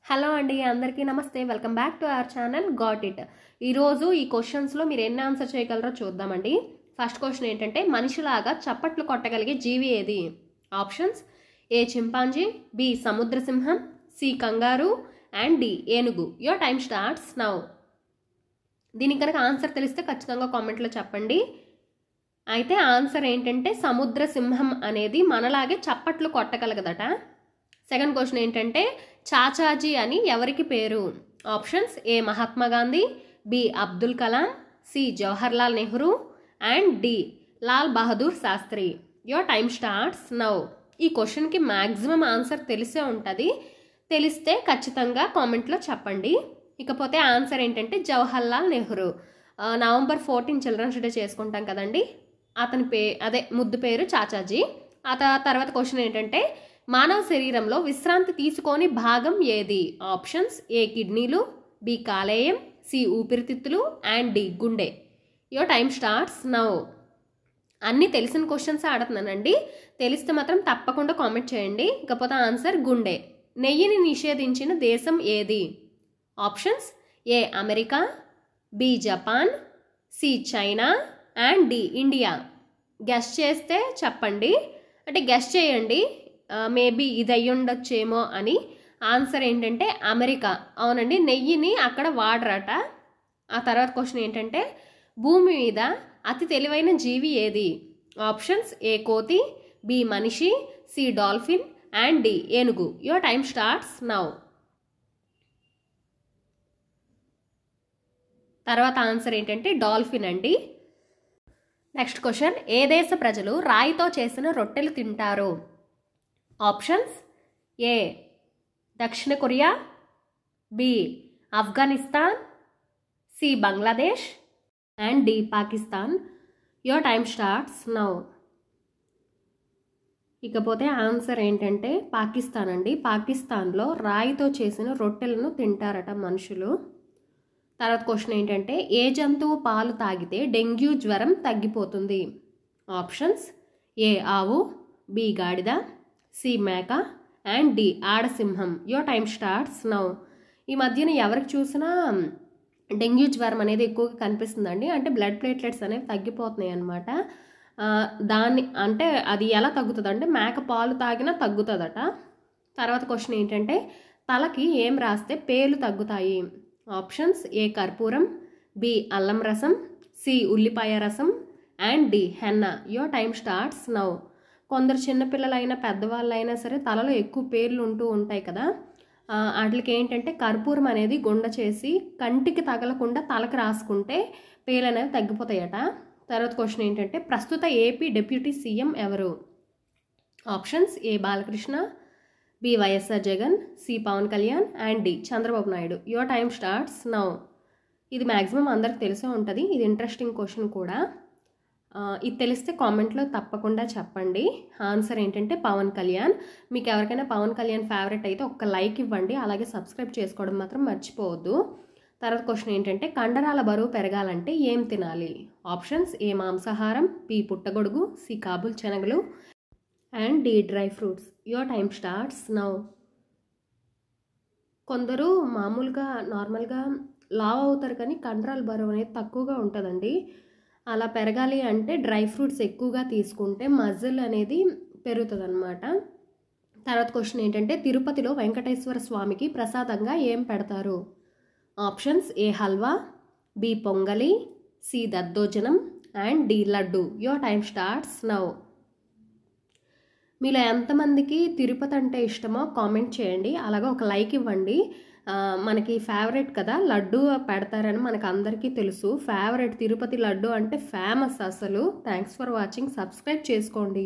Hello అండి, అందరికీ నమస్తే. Welcome back to our channel got it. ఈరోజు ఈ క్వశ్చన్స్లో మీరు ఎన్ని ఆన్సర్ చేయగలరో చూద్దామండి. ఫస్ట్ క్వశ్చన్ ఏంటంటే, మనిషిలాగా చప్పట్లు కొట్టగలిగే జీవి ఏది? ఆప్షన్స్: ఏ చింపాంజీ, బి సముద్ర సింహం, సి కంగారు అండ్ డి ఏనుగు. Your time starts now. దీనికి కనుక ఆన్సర్ తెలిస్తే ఖచ్చితంగా కామెంట్లో చెప్పండి. అయితే ఆన్సర్ ఏంటంటే సముద్ర సింహం అనేది మనలాగే చప్పట్లు కొట్టగలగదట. సెకండ్ క్వశ్చన్ ఏంటంటే, చాచాజీ అని ఎవరికి పేరు? Options: A Mahatma Gandhi, B Abdul Kalam, C Jawaharlal Nehru and D Lal Bahadur Shastri. Your time starts now. ఈ క్వశ్చన్కి మ్యాక్సిమం ఆన్సర్ తెలిసే ఉంటుంది. తెలిస్తే ఖచ్చితంగా కామెంట్లో చెప్పండి. ఇకపోతే ఆన్సర్ ఏంటంటే Jawaharlal Nehru. November 14 children's day చేసుకుంటాం కదండి, అతని అదే ముద్దు పేరు చాచాజీ. తర్వాత క్వశ్చన్ ఏంటంటే, మానవ శరీరంలో విశ్రాంతి తీసుకోని భాగం ఏది? ఆప్షన్స్: ఏ కిడ్నీలు, బి కాలేయం, సి ఊపిరితిత్తులు అండ్ డి గుండె. Your time starts now. అన్నీ తెలిసిన క్వశ్చన్స్ ఆడుతున్నానండి. తెలిస్తే మాత్రం తప్పకుండా కామెంట్ చేయండి. ఇకపోతే ఆన్సర్ గుండె. నెయ్యిని నిషేధించిన దేశం ఏది? Options: A America, B Japan, C China and D India. Guess చేస్తే చెప్పండి, అంటే గెస్ చేయండి. మేబీ ఇది అయ్యి ఉండొచ్చేమో అని. ఆన్సర్ ఏంటంటే అమెరికా. అవునండి, నెయ్యిని అక్కడ వాడరట. ఆ తర్వాత క్వశ్చన్ ఏంటంటే, భూమి మీద అతి తెలివైన జీవి ఏది? ఆప్షన్స్: ఏ కోతి, బి మనిషి, సి డాల్ఫిన్ అండ్ డి ఏనుగు. Your time starts now. తర్వాత ఆన్సర్ ఏంటంటే డాల్ఫిన్ అండి. నెక్స్ట్ క్వశ్చన్: ఏ దేశ ప్రజలు రాయితో చేసిన రొట్టెలు తింటారు? ఆప్షన్స్: ఏ దక్షిణ Korea, B Afghanistan, C Bangladesh and D Pakistan. Your time starts now. ఇకపోతే ఆన్సర్ ఏంటంటే పాకిస్తాన్ అండి. పాకిస్తాన్లో రాయితో చేసిన రొట్టెలను తింటారట మనుషులు. తర్వాత క్వశ్చన్ ఏంటంటే, ఏ జంతువు పాలు తాగితే డెంగ్యూ జ్వరం తగ్గిపోతుంది? ఆప్షన్స్: ఏ ఆవు, బి గాడిద, సి మేక అండ్ డి ఆడసింహం. Your time starts now. ఈ మధ్యన ఎవరికి చూసినా డెంగ్యూ జ్వరం అనేది ఎక్కువగా కనిపిస్తుందండి. అంటే బ్లడ్ ప్లేట్లెట్స్ అనేవి తగ్గిపోతున్నాయి అన్నమాట. దాన్ని అంటే అది ఎలా తగ్గుతుంది అంటే మేక పాలు తాగినా తగ్గుతుందట. తర్వాత క్వశ్చన్ ఏంటంటే, తలకి ఏం రాస్తే పేలు తగ్గుతాయి? ఆప్షన్స్: ఏ కర్పూరం, బి అల్లం రసం, సి ఉల్లిపాయ రసం and D henna. Your time starts now. కొందరు చిన్నపిల్లలైనా పెద్దవాళ్ళైనా సరే తలలో ఎక్కువ పేర్లు ఉంటూ ఉంటాయి కదా, వాటికి ఏంటంటే కర్పూరం అనేది గుండ చేసి కంటికి తగలకుండా తలకు రాసుకుంటే పేర్లు అనేవి తగ్గిపోతాయట. తర్వాత క్వశ్చన్ ఏంటంటే, ప్రస్తుత ఏపీ డిప్యూటీ సీఎం ఎవరు? Options: A Balakrishna, B YSR Jagan, C Pawan Kalyan and D Chandrababu Naidu. Your time starts now. ఇది మ్యాక్సిమం అందరికి తెలిసే ఉంటుంది. ఇది ఇంట్రెస్టింగ్ క్వశ్చన్ కూడా. ఇది తెలిస్తే కామెంట్లో తప్పకుండా చెప్పండి. ఆన్సర్ ఏంటంటే పవన్ కళ్యాణ్. మీకు ఎవరికైనా పవన్ కళ్యాణ్ ఫేవరెట్ అయితే ఒక్క లైక్ ఇవ్వండి, అలాగే సబ్స్క్రైబ్ చేసుకోవడం మాత్రం మర్చిపోవద్దు. తర్వాత క్వశ్చన్ ఏంటంటే, కండరాల బరువు పెరగాలంటే ఏం తినాలి? ఆప్షన్స్: ఏ మాంసాహారం, బి పుట్టగొడుగు, సి కాబుల్ శనగలు and D dry fruits. Your time starts now. కొందరు మామూలుగా నార్మల్గా లావ్ అవుతారు, కానీ కండరాల బరువు అనేది తక్కువగా ఉంటుందండి. అలా పెరగాలి అంటే డ్రై ఫ్రూట్స్ ఎక్కువగా తీసుకుంటే మజిల్ అనేది పెరుగుతుంది అన్నమాట. తర్వాత క్వశ్చన్ ఏంటంటే, తిరుపతిలో వెంకటేశ్వర స్వామికి ప్రసాదంగా ఏం పెడతారు? Options: A halwa, B pongali, C daddojanam and D laddu. Your time starts now. మీలో ఎంతమందికి తిరుపతి అంటే ఇష్టమో కామెంట్ చేయండి, అలాగే ఒక లైక్ ఇవ్వండి. మనకి ఫేవరెట్ కదా లడ్డు పెడతారని మనకు అందరికీ తెలుసు. ఫేవరెట్ తిరుపతి లడ్డు అంటే ఫేమస్ అసలు. Thanks for watching. సబ్స్క్రైబ్ చేసుకోండి.